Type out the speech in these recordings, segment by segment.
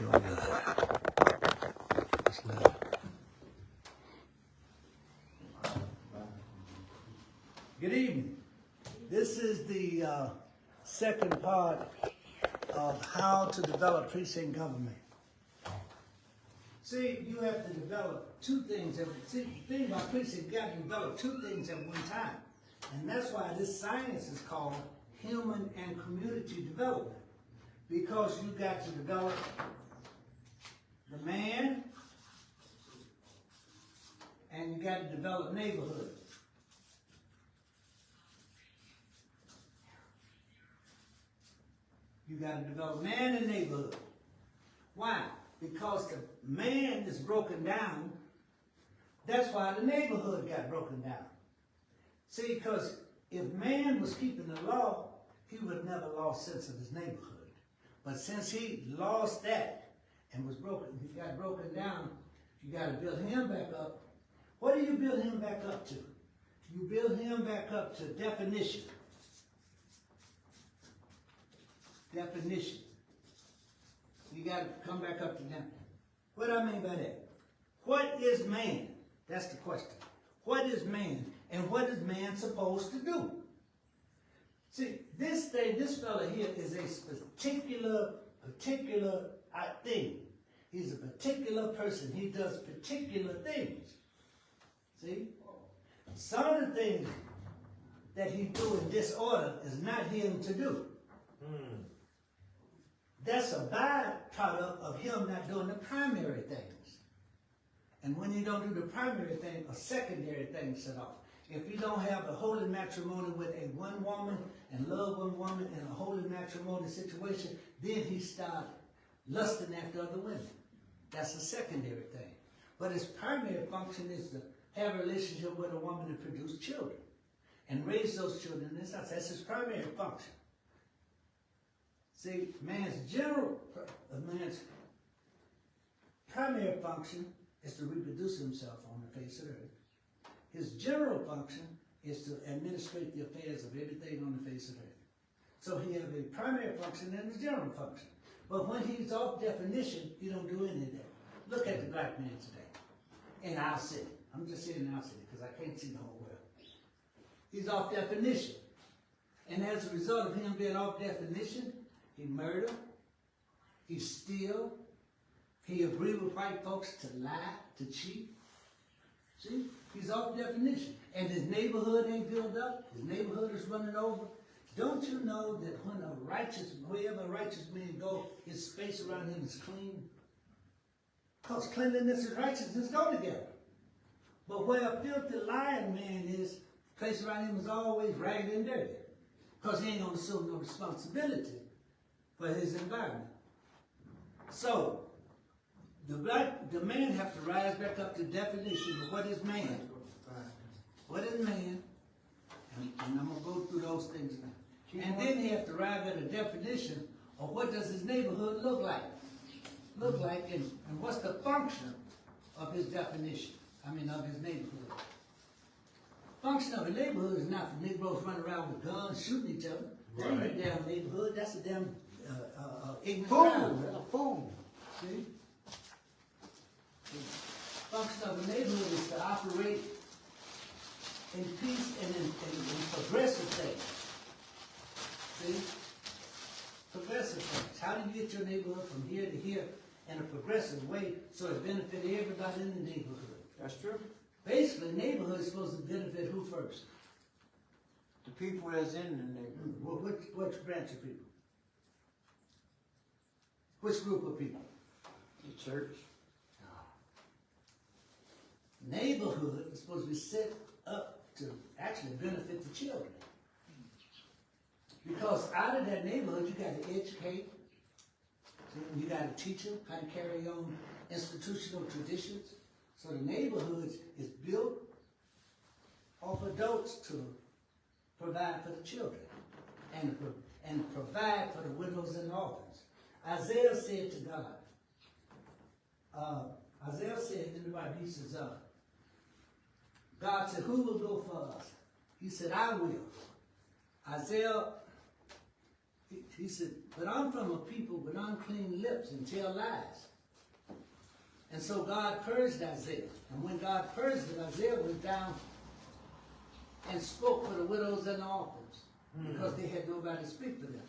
real good. It's good. Good evening. This is the second part of how to develop precinct government. See, you have to develop two things. See, the thing about precinct, you got to develop two things at one time. And that's why this science is called human and community development. Because you got to develop the man, and you got to develop neighborhood. You got to develop man and neighborhood. Why? Because the man is broken down. That's why the neighborhood got broken down. See, because if man was keeping the law, he would never lost sense of his neighborhood. But since he lost that and was broken, he got broken down, you got to build him back up. What do you build him back up to? You build him back up to definition. Definition. You got to come back up to that. What do I mean by that? What is man? That's the question. What is man? And what is man supposed to do? See, this fella here is a particular thing. He's a particular person. He does particular things. See? Some of the things that he do in disorder is not him to do. That's a byproduct of him not doing the primary things. And when you don't do the primary thing, a secondary thing set off. If you don't have a holy matrimony with a one woman and love one woman in a holy matrimony situation, then he starts lusting after other women. That's a secondary thing. But his primary function is to have a relationship with a woman and produce children and raise those children in his house. That's his primary function. See, man's primary function is to reproduce himself on the face of the earth. His general function is to administrate the affairs of everything on the face of the earth. So he has a primary function and a general function. But when he's off definition, he don't do any of that. Look at the black man today in our city. I'm just saying our city because I can't see the whole world. He's off definition. And as a result of him being off definition, he murder, he steal, he agree with white folks to lie, to cheat. See? He's off definition. And his neighborhood ain't built up. His neighborhood is running over. Don't you know that when wherever a righteous man go, his space around him is clean? Because cleanliness and righteousness go together. But where a filthy lying man is, the place around him is always ragged and dirty. Because he ain't going to assume no responsibility for his environment. So, the man have to rise back up to definition of what is man. What is man? And I'm going to go through those things now. And then he have to arrive at a definition of what does his neighborhood look like. And what's the function of his definition. Of his neighborhood. Function of a neighborhood is not for Negroes running around with guns shooting each other. That ain't a damn neighborhood. That's a damn ignorant crowd. That's a fool. See? The function of a neighborhood is to operate in peace and in progressive things. See? Progressive things. How do you get your neighborhood from here to here in a progressive way so it benefits everybody in the neighborhood? That's true. Basically, neighborhood is supposed to benefit who first? The people that's in the neighborhood. Which branch of people? Which group of people? The church. Neighborhood is supposed to be set up to actually benefit the children. Because out of that neighborhood, you got to educate. You got to teach them how to carry on institutional traditions. So the neighborhood is built of adults to provide for the children and provide for the widows and orphans. Isaiah said to God, Isaiah said in the Bible, he says, God said, who will go for us? He said, I will. Isaiah, He said, but I'm from a people with unclean lips and tell lies. And so God purged Isaiah. And when God purged it, Isaiah went down and spoke for the widows and the orphans because they had nobody to speak for them.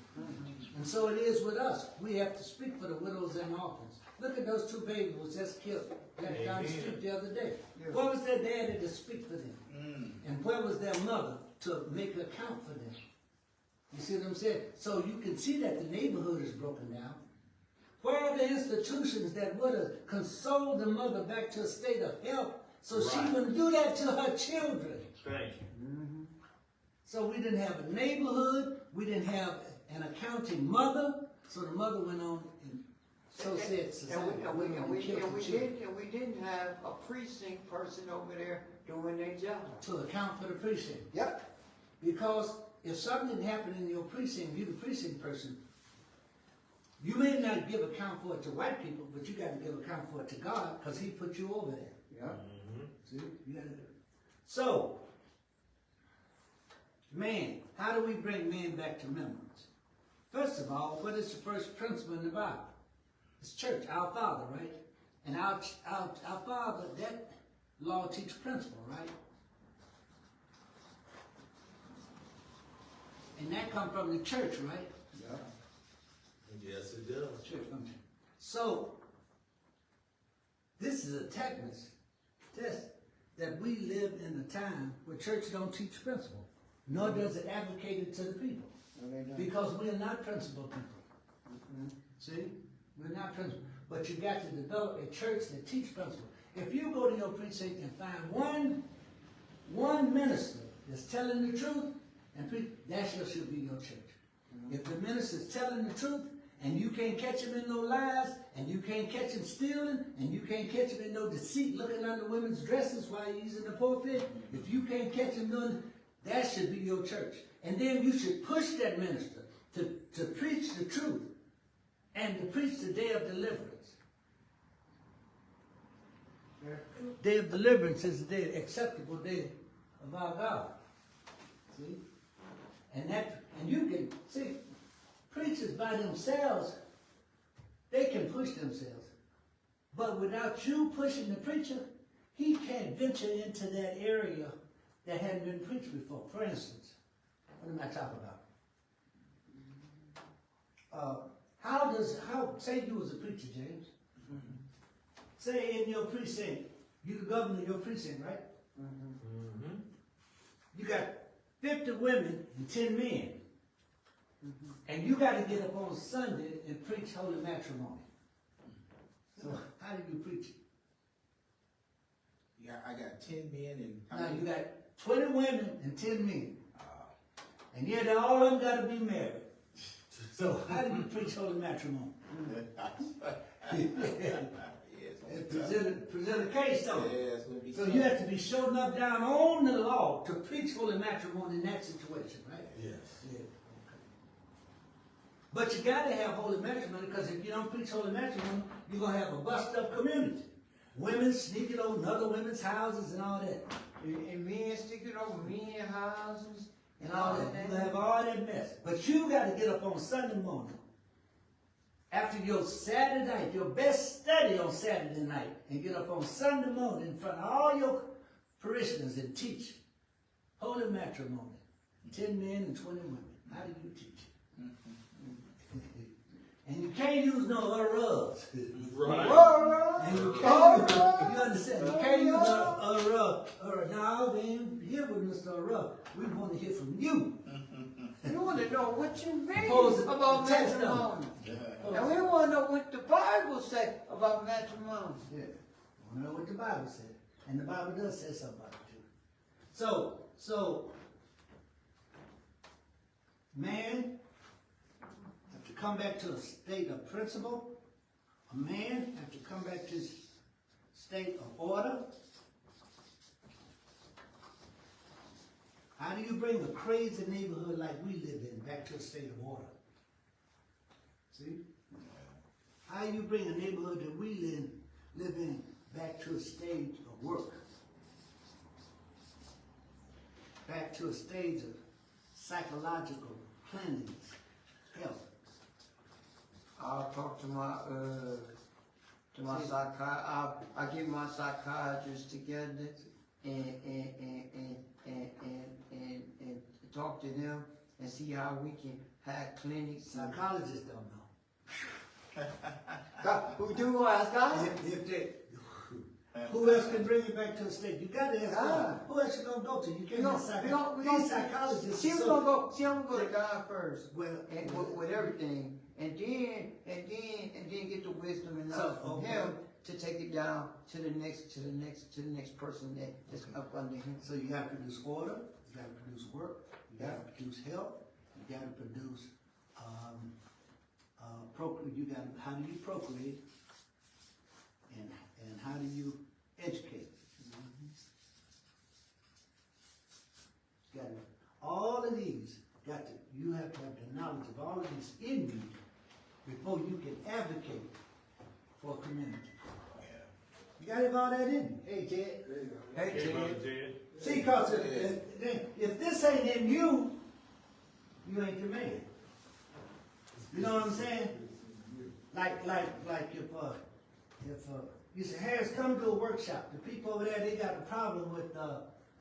And so it is with us. We have to speak for the widows and orphans. Look at those two babies who was just killed down the street the other day. Yeah. Where was their daddy to speak for them? And where was their mother to make an account for them? You see what I'm saying? So you can see that the neighborhood is broken down. Where are the institutions that would have consoled the mother back to a state of health so she wouldn't do that to her children? Thank you. So we didn't have a neighborhood, we didn't have an accounting mother, so the mother went on and so said society. And we didn't have a precinct person over there doing their job. To account for the precinct. Yep. Because if something happened in your precinct, you the precinct person, you may not give account for it to white people, but you got to give account for it to God because He put you over there. Yep. See, you got to. So, man, how do we bring man back to remembrance? First of all, what is the first principle in the Bible? It's church, our Father, right? And our Father, that law teaches principle, right? And that comes from the church, right? Yep. Yes, it does. Church function. So, this is a test that we live in a time where church don't teach principle, nor does it advocate it to the people. No, they don't. Because we are not principle people. See? We're not principle. But you got to develop a church that teach principle. If you go to your precinct and find one minister that's telling the truth, and that should be your church. If the minister's telling the truth, and you can't catch him in no lies, and you can't catch him stealing, and you can't catch him in no deceit, looking under women's dresses while he's in the pulpit, if you can't catch him doing, that should be your church. And then you should push that minister to preach the truth and to preach the day of deliverance. Day of deliverance is the day, acceptable day of our God. See? And you can see, preachers by themselves, they can push themselves. But without you pushing the preacher, he can't venture into that area that hadn't been preached before. For instance, what am I talking about? Say you was a preacher, James. Say in your precinct, you the governor of your precinct, right? You got 50 women and 10 men. And you got to get up on Sunday and preach holy matrimony. So how do you preach it? Yeah, I got 10 men and how Now many? you got 20 women and 10 men. And yet all of them got to be married. So how do you preach holy matrimony? Present a case, though. Yes, we'll be So you have to be sure enough down on the law to preach holy matrimony in that situation, right? Yes. Yeah. Okay. But you got to have holy matrimony, because if you don't preach holy matrimony, you're going to have a bust-up community. Women sneaking over other women's houses and all that. And men sticking over men houses And all that. You're going to have all that mess. But you got to get up on Sunday morning, after your Saturday night, your best study on Saturday night, and get up on Sunday morning in front of all your parishioners and teach holy matrimony. 10 men and 20 women. How do you teach it? And you can't use no rubs. Right. And you can't use, you understand, you can't use a rub. No, we ain't here with Mr. Rub. We want to hear from you. You want to know what you mean Oppose it. about Text them. matrimony. And we want to know what the Bible says about matrimony. Yeah. I want to know what the Bible said. And the Bible does say something about it too. So, man have to come back to a state of principle. A man have to come back to a state of order. How do you bring a crazy neighborhood like we live in back to a state of order? See? How do you bring a neighborhood that we live in back to a stage of work? Back to a stage of psychological cleanliness, health. I'll talk to my I get my psychiatrist together and talk to them and see how we can have clinics. Psychologists don't know. Who do ask God? If they, who else can bring you back to the state? You gotta ask God. Who else you gonna go to? You can't ask psychologists. These psychologists. See, I'm gonna go to God first. Well, And with everything, and then get the wisdom and knowledge from okay. Him to take it down to the next person that's up under Him. So you gotta produce order, you gotta produce work, you gotta produce health, you gotta produce, how do you procreate, and how do you educate? You gotta, all of these, you have to have the knowledge of all of these in you before you can advocate for a community. You gotta have all that in you. Hey, Ted. Hey, Ted. See, cause if this ain't in you, you ain't the man. You know what I'm saying? Like if you say, Harris, come to a workshop. The people over there, they got a problem with,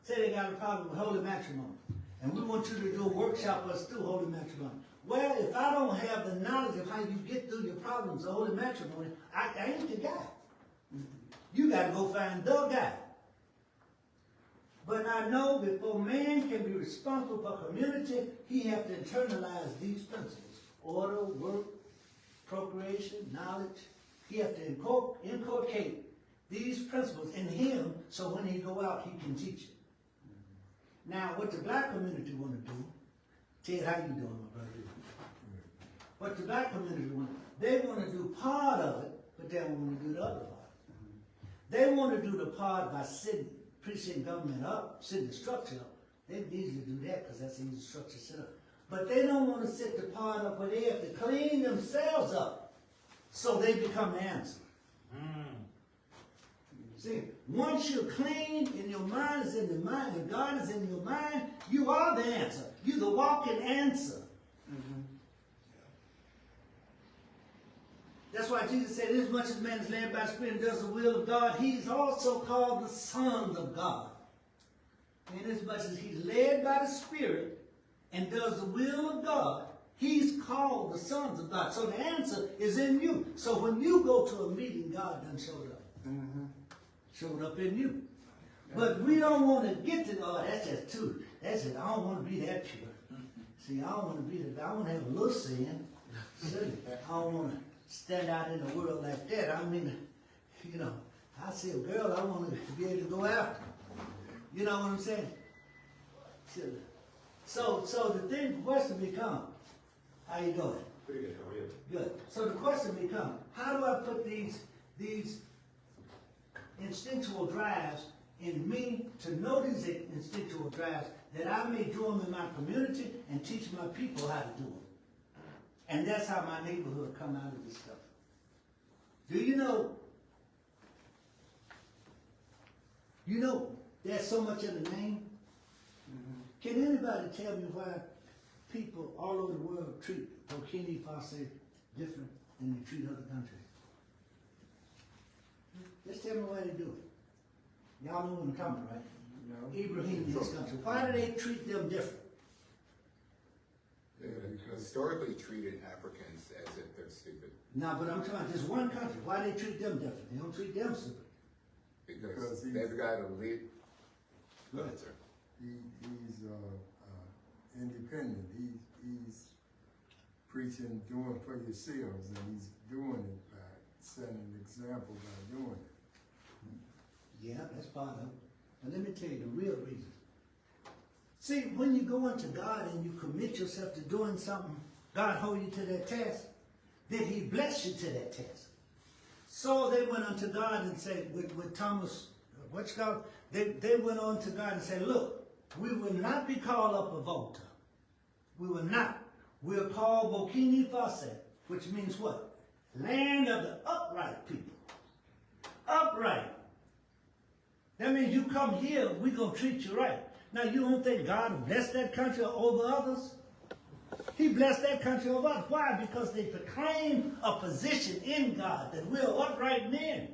say they got a problem with holy matrimony. And we want you to do a workshop with us through holy matrimony. Well, if I don't have the knowledge of how you get through your problems of holy matrimony, I ain't the guy. You gotta go find the guy. But I know before man can be responsible for community, he has to internalize these principles. Order, work, procreation, knowledge. He has to inculcate these principles in him so when he go out, he can teach it. Now, what the black community want to do, Ted, how you doing, my brother? What the black community want, they want to do part of it, but they don't want to do the other part. They want to do the part by setting government up, setting the structure up. They can easily do that because that's an easy structure set up. But they don't want to set the part up where they have to clean themselves up so they become the answer. See, once you're clean and your mind is in the mind and God is in your mind, you are the answer. You're the walking answer. That's why Jesus said, as much as man is led by the Spirit and does the will of God, he's also called the Son of God. And as much as he's led by the Spirit and does the will of God, he's called the sons of God. So the answer is in you. So when you go to a meeting, God done showed up. Showed up in you. But we don't want to get to, that's just too, that's it. I don't want to be that pure. See, I don't want to be that, I want to have a little sin. See, I don't want to stand out in the world like that. I mean, you know, I see a girl, I want to be able to go after her. You know what I'm saying? So the question becomes, how you doing? Pretty good, how are you? Good. So the question becomes, how do I put these instinctual drives in me to know these instinctual drives that I may do them in my community and teach my people how to do them? And that's how my neighborhood come out of this stuff. Do you know there's so much in the name? Can anybody tell me why people all over the world treat Burkina Faso different than they treat other countries? Just tell me why they do it. Y'all know what I'm talking about, right? No. Ibrahim in this country. Why do they treat them different? They historically treated Africans as if they're stupid. No, but I'm talking about this one country. Why they treat them different? They don't treat them stupid. Because they've got a lead. Go ahead, sir. He's independent. He's preaching, doing for yourselves, and he's doing it by setting an example by doing it. Yeah, that's part of it. But let me tell you the real reason. See, when you go into God and you commit yourself to doing something, God hold you to that task, then he bless you to that task. So they went unto God and said, with Thomas, they went on to God and said, look, we will not be called up a Volta. We will not. We're called Burkina Faso, which means what? Land of the upright people. Upright. That means you come here, we're going to treat you right. Now, you don't think God will bless that country over others? He blessed that country over us. Why? Because they proclaim a position in God that we're upright men.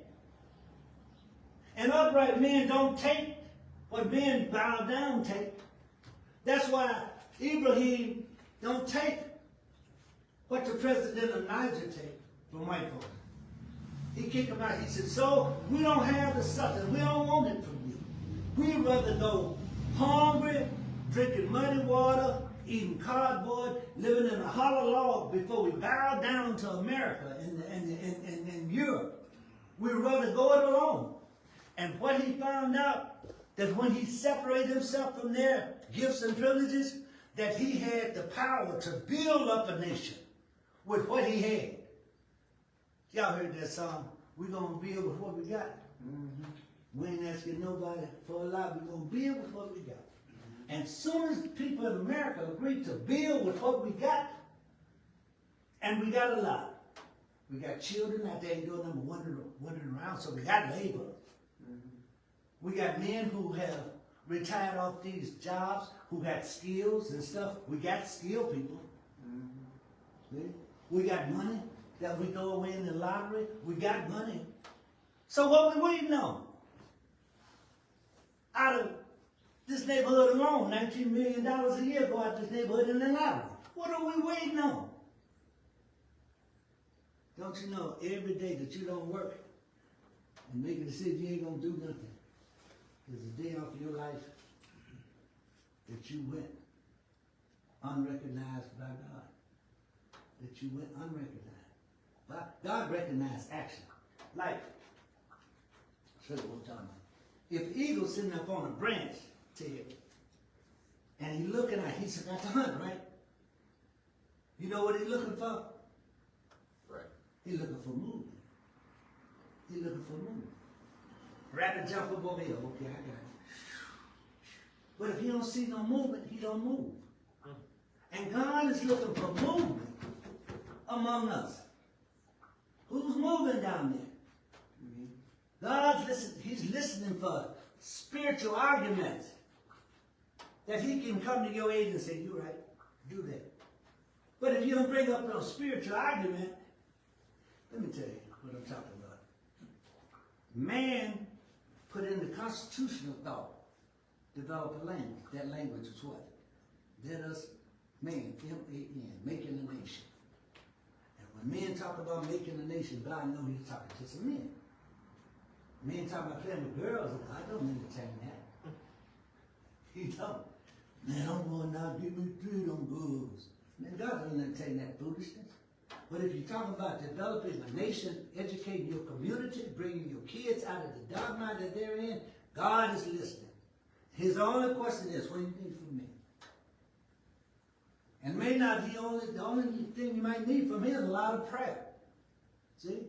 And upright men don't take what men bow down take. That's why Ibrahim don't take what the president of Niger take from white folks. He kicked him out. He said, so we don't have the substance. We don't want it from you. We'd rather go hungry, drinking muddy water, eating cardboard, living in a hollow log before we bow down to America and Europe. We'd rather go it alone. And what he found out, that when he separated himself from their gifts and privileges, that he had the power to build up a nation with what he had. Y'all heard that song, we're going to build with what we got. Mm-hmm. We ain't asking nobody for a lot, we're going to build with what we got. And soon as people in America agreed to build with what we got, and we got a lot. We got children out there ain't doing nothing but wandering around, so we got labor. We got men who have retired off these jobs, who got skills and stuff. We got skilled people. See? We got money that we throw away in the lottery. We got money. So what we waiting on? Out of this neighborhood alone, $19 million a year go out this neighborhood in the lottery. What are we waiting on? Don't you know every day that you don't work and make a decision you ain't gonna do nothing? There's a day off your life that you went unrecognized by God. That you went unrecognized. But God recognized action. Like, show you what I'm talking about. If eagle's sitting up on a branch, Ted, and he's looking at, he's got to hunt, right? You know what he's looking for? Right. He's looking for movement. He's looking for movement. Rabbit jump up over here. Okay, I got it. But if he don't see no movement, he don't move. And God is looking for movement among us. Who's moving down there? God's listening. He's listening for spiritual arguments that he can come to your aid and say, you're right, do that. But if you don't bring up no spiritual argument, let me tell you what I'm talking about. Man put in the constitutional thought, develop a language. That language is what? Let us, man, M-A-N, making a nation. And when men talk about making a nation, God knows he's talking to some men. Men talking about playing with girls, I don't entertain that. He don't. Man, I'm going out, give me 3 of them girls. Man, God doesn't entertain that foolishness. But if you're talking about developing a nation, educating your community, bringing your kids out of the dogma that they're in, God is listening. His only question is, what do you need from me? And may not be the only thing you might need from him is a lot of prayer. See?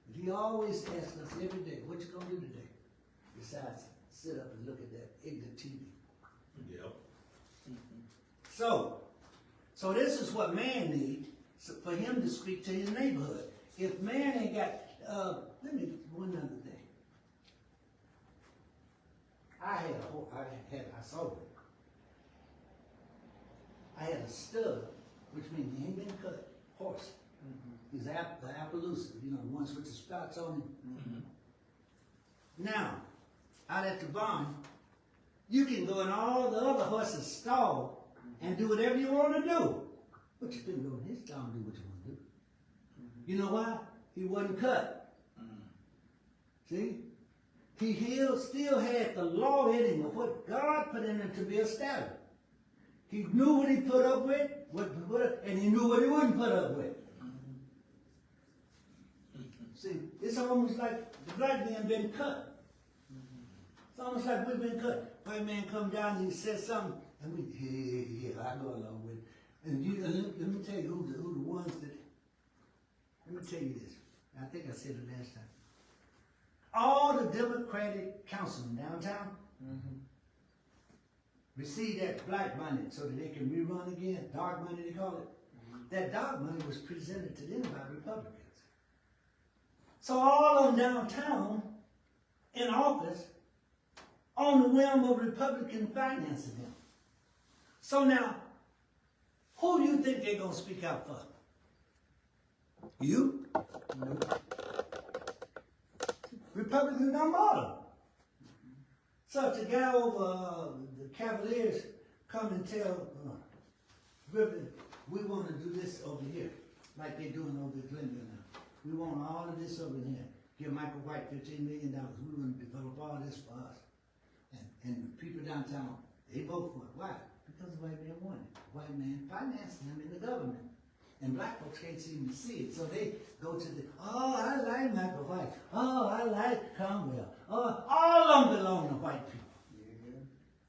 But he always asks us every day, what you gonna do today? Besides, sit up and look at that ignorant TV. Yep. So this is what man needs, for him to speak to his neighborhood. If man ain't got, one other thing. I sold it. I had a stud, which means he ain't been cut, horse. He's the Appaloosa, the ones with the spots on him. Now, out at the barn, you can go in all the other horses' stall and do whatever you want to do. But you couldn't go in his stall and do what you want to do. You know why? He wasn't cut. See? He still had the law in him of what God put in him to be established. He knew what he put up with, and he knew what he wouldn't put up with. See, it's almost like the black man been cut. It's almost like we've been cut. White man come down and he says something, and we, yeah, I go along with it. And let me tell you who the ones that, let me tell you this. I think I said it last time. All the Democratic councilmen downtown receive that black money so that they can rerun again, dark money they call it. That dark money was presented to them by Republicans. So all of them downtown in office on the whim of Republican financing them. So now, Who do you think they're gonna speak out for? You? Republicans don't bother. So if the guy over the Cavaliers come and tell Griffin, we want to do this over here, like they're doing over at Glendale now. We want all of this over here. Give Michael White $15 million. We're going to develop all this for us. And the people downtown, they vote for it. Why? Because the white man won it. White man financed him in the government. And black folks can't seem to see it. So they go to the, oh, I like Michael White. Oh, I like Cromwell. Oh, all of them belong to white people.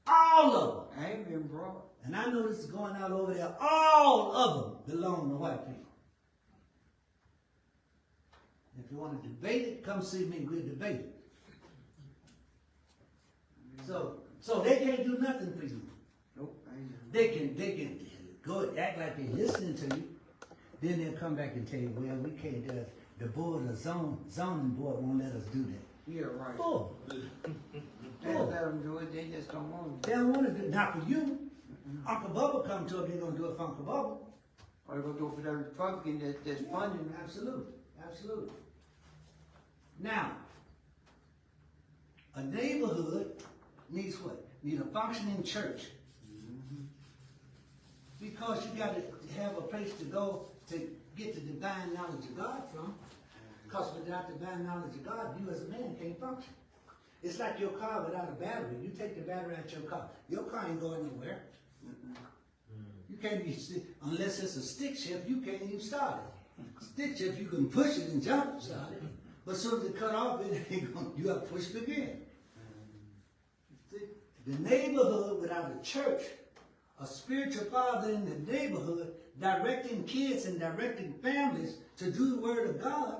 All of them. I ain't been brought. And I know this is going out over there. All of them belong to white people. If you want to debate it, come see me. We'll debate it. So they can't do nothing for you. Nope, I ain't. They can go act like they're listening to you. Then they'll come back and tell you, well, we can't do it. The board of zoning board won't let us do that. Yeah, right. Oh, They let them do it, they just don't want they to. don't want to do it. Not for you. Uncle Bubba come to them, they're going to do it for Uncle Bubba. Or they gonna do it for the Republican that's funding them. Absolutely, absolutely. Now, a neighborhood needs what? Needs a functioning church. Because you got to have a place to go to get the divine knowledge of God from. Because without divine knowledge of God, you as a man can't function. It's like your car without a battery. You take the battery out your car ain't going nowhere. You can't be, unless it's a stick shift, you can't even start it. Stick shift, you can push it and jump start it. But as soon as it cut off, you have to push it again. See, the neighborhood without a church, a spiritual father in the neighborhood, directing kids and directing families to do the word of God,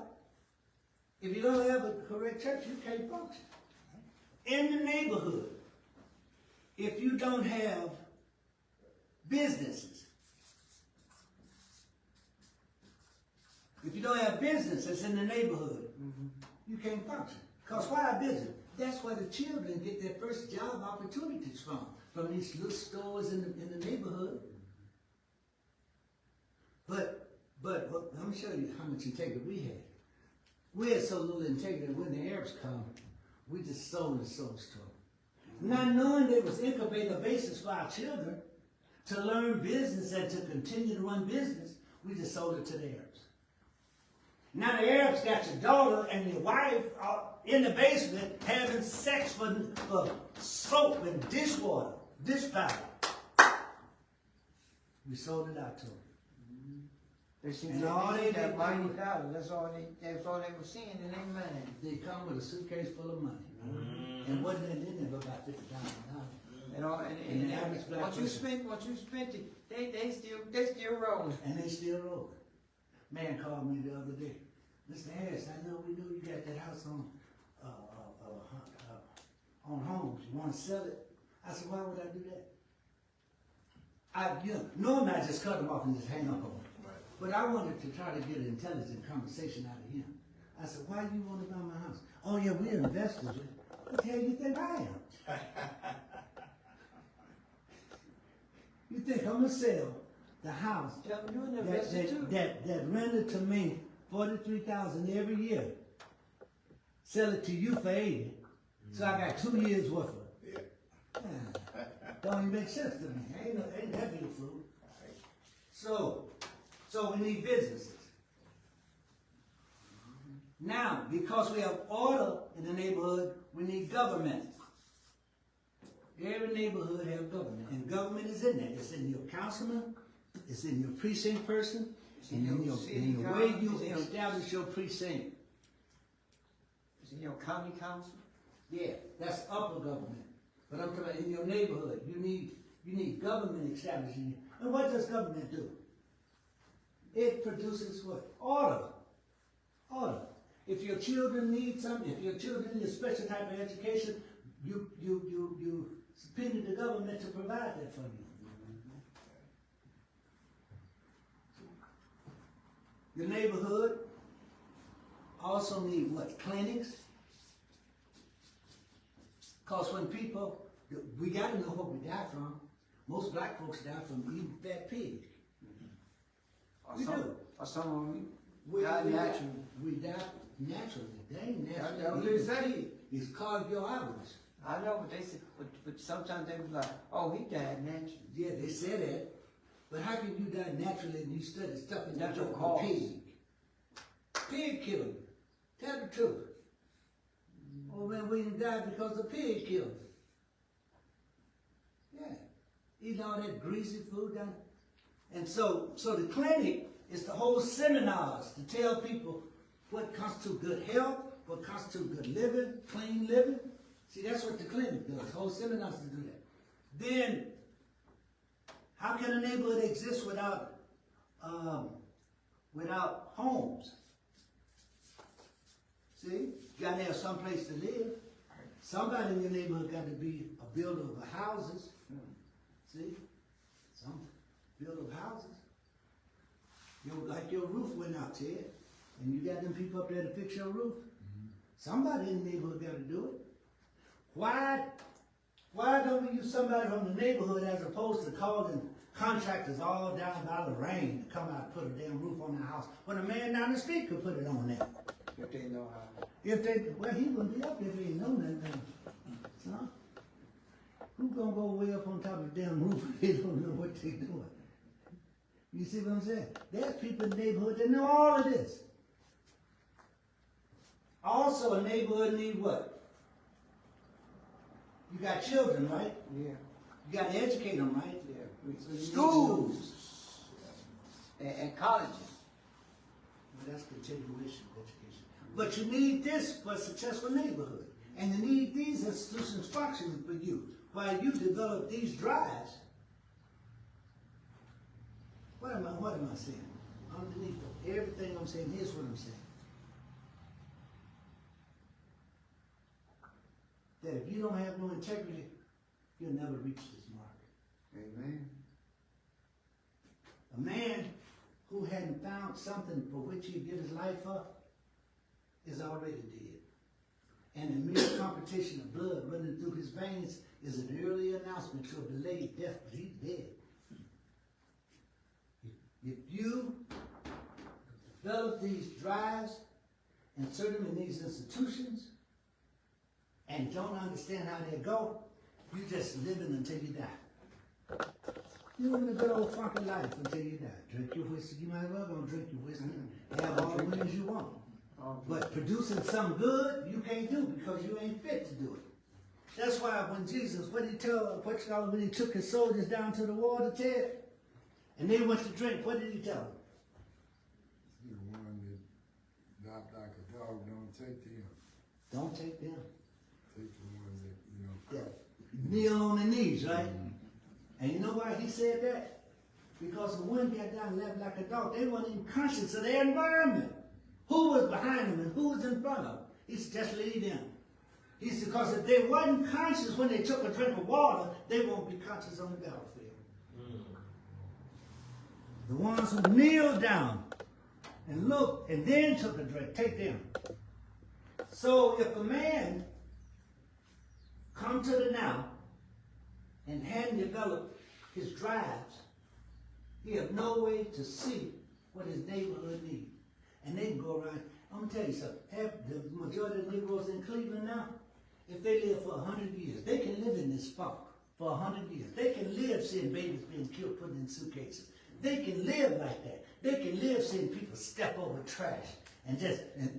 if you don't have a correct church, you can't function. In the neighborhood, if you don't have businesses, if you don't have businesses in the neighborhood, you can't function. Because why a business? That's where the children get their first job opportunities from these little stores in the neighborhood. But let me show you how much integrity we had. We had so little integrity when the Arabs come, we just sold the souls to them. Not knowing there was incubator basis for our children to learn business and to continue to run business, we just sold it to the Arabs. Now the Arabs got your daughter and your wife in the basement having sex for soap and dishwater, dish powder. We sold it out to them. They see And that all they they see that did- $90. That's all they were seeing in their mind. They come with a suitcase full of money. And wasn't in there but about $50,000. And the average black Once you person- spent it, they still rolling. And they still rolling. Man called me the other day. Mr. Harris, I know we know you got that house on Homes. You want to sell it? I said, why would I do that? Normally I just cut him off and just hang up on him. But I wanted to try to get an intelligent conversation out of him. I said, why do you want to buy my house? Oh yeah, we're investors. What the hell you think I am? You think I'm gonna sell the house Tell them you're an investor too. that rented to me $43,000 every year? Sell it to you for $80,000. So I got 2 years worth of it. Yeah. Don't even make sense to me. Ain't that big food. So we need businesses. Now, because we have order in the neighborhood, we need government. Every neighborhood has government, and government is in there. It's in your councilman, it's in your precinct person, and in the way you establish your precinct. It's in your county council. Yeah, that's upper government. But I'm talking about in your neighborhood, you need government establishing it. And what does government do? It produces what? Order. Order. If your children need something, if your children need a special type of education, you subpoena the government to provide that for you. Your neighborhood also need what? Clinics. Because when people, we got to know what we die from. Most black folks die from eating fat pig. Or We some, do. or some of them, We die die naturally. We die naturally. They ain't That's naturally. what they say. He's called your arteries. I know, but they say, but sometimes they be like, oh, he died naturally. Yeah, they say that. But how can you die naturally and you study stuff in Natural your cause. pig? Pig killed him. Tell the truth. Oh man, we didn't die because the pig killed him. Yeah. Eating all that greasy food down. And so the clinic is to hold seminars to tell people what constitutes good health, what constitutes good living, clean living. See, that's what the clinic does, hold seminars to do that. Then, how can a neighborhood exist without homes? See, you gotta have some place to live. Somebody in your neighborhood got to be a builder of houses. See, some builder of houses. Like your roof went out, Ted, and you got them people up there to fix your roof. Somebody in the neighborhood got to do it. Why don't we use somebody from the neighborhood as opposed to calling contractors all down by the rain to come out and put a damn roof on the house when a man down the street could put it on there? If they know how. Well, he wouldn't be up if he didn't know nothing. So, who gonna go way up on top of the damn roof if they don't know what they're doing? You see what I'm saying? There's people in the neighborhood that know all of this. Also, a neighborhood need what? You got children, right? Yeah, You got to educate them, right? yeah. Schools. And colleges. Well, that's continuation of education. But you need this for a successful neighborhood. And you need these institutions functioning for you while you develop these drives. What am I saying? Underneath everything I'm saying, here's what I'm saying. That if you don't have no integrity, you'll never reach this mark. Amen. A man who hadn't found something for which he'd give his life up is already dead. And the mere competition of blood running through his veins is an early announcement to a delayed death, but he's dead. If you develop these drives, insert them in these institutions, and don't understand how they go, you just living until you die. You living a good old funky life until you die. Drink your whiskey, you might as well go drink your whiskey. Have all the women you want. But producing something good, you can't do because you ain't fit to do it. That's why when Jesus, when he took his soldiers down to the water, Ted, and they went to drink, what did he tell them? The one that died like a dog, don't take them. Don't take them. Take the ones that, cut. Kneel on the knees, right? And you know why he said that? Because the one got down and left like a dog. They weren't even conscious of their environment. Who was behind them and who was in front of them? He said, just leave them. He said, because if they wasn't conscious when they took a drink of water, they won't be conscious on the battlefield. The ones who kneeled down and looked and then took a drink, take them. So if a man come to the now and hadn't developed his drives, he have no way to see what his neighborhood needs. And they can go around. I'm gonna tell you something. The majority of the Negroes in Cleveland now, if they live for 100 years, they can live in this funk for 100 years. They can live seeing babies being killed, put in suitcases. They can live like that. They can live seeing people step over trash and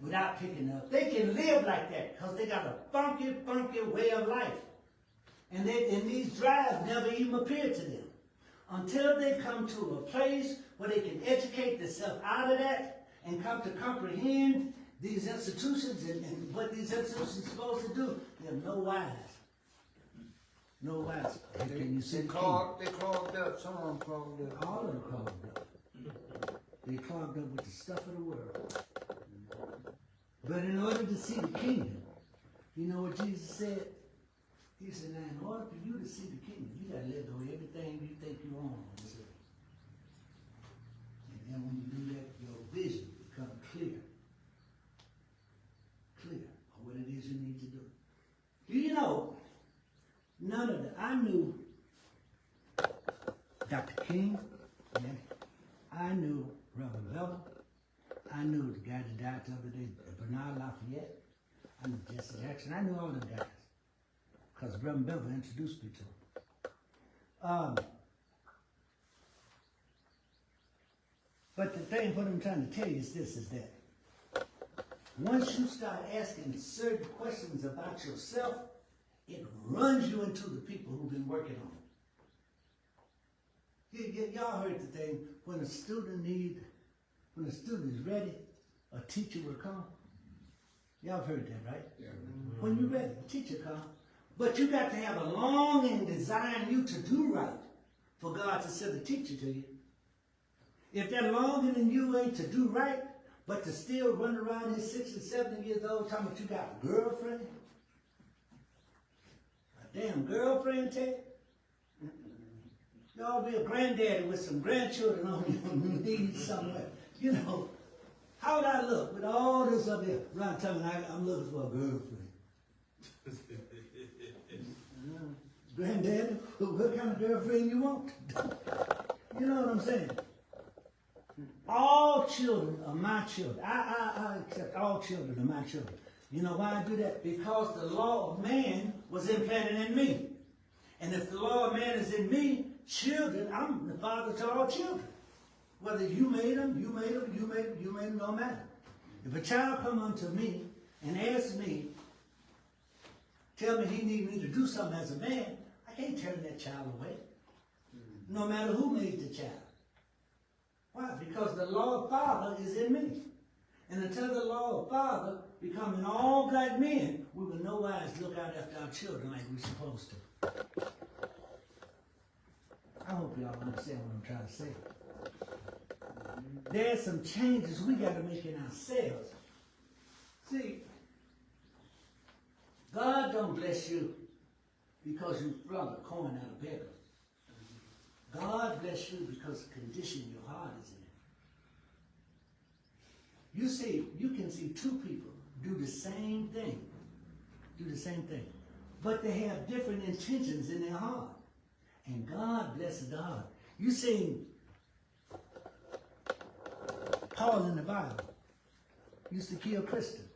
without picking up. They can live like that because they got a funky, funky way of life. And these drives never even appear to them until they come to a place where they can educate themselves out of that and come to comprehend these institutions and what these institutions are supposed to do. They're no wise. No wise. Can you see They clogged up. Some of them clogged up. all of them clogged up. They clogged up with the stuff of the world. But in order to see the kingdom, you know what Jesus said? He said, now in order for you to see the kingdom, you gotta let go of everything you think you own on this earth. And then when you do that, your vision becomes clear. Clear of what it is you need to do. Do you know, I knew Dr. King, yeah, I knew Reverend I knew the guy that died the other day, Bernard Lafayette. I knew Jesse Jackson. I knew all them guys. Because Reverend Bevel introduced me to them. But the thing, what I'm trying to tell you is this, is that once you start asking certain questions about yourself, it runs you into the people who've been working on it. Y'all heard the thing, when a student is ready, a teacher will come. Y'all heard that, right? Yeah. When you're ready, a teacher come. But you got to have a longing desiring you to do right for God to send a teacher to you. If that longing in you ain't to do right, but to still run around here 60, 70 years old talking about you got a girlfriend, a damn girlfriend, Ted. You ought to be a granddaddy with some grandchildren on your knees somewhere. You know, how would I look with all this up here around telling me I'm looking for a girlfriend? Granddaddy, what kind of girlfriend you want? You know what I'm saying? All children are my children. I accept all children are my children. You know why I do that? Because the law of man was implanted in me. And if the law of man is in me, children, I'm the father to all children. Whether you made them, you made them, you made them, you made them, don't matter. If a child come unto me and ask me, tell me he need me to do something as a man, I can't turn that child away. No matter who made the child. Why? Because the law of Father is in me. And until the law of Father becoming all black men, we will no wise look out after our children like we're supposed to. I hope y'all understand what I'm trying to say. There's some changes we got to make in ourselves. See, God don't bless you because you flung a coin out of beggar. God bless you because the condition your heart is in. You see, you can see two people do the same thing. But they have different intentions in their heart. And God blesses the heart. You see, Paul in the Bible used to kill Christians.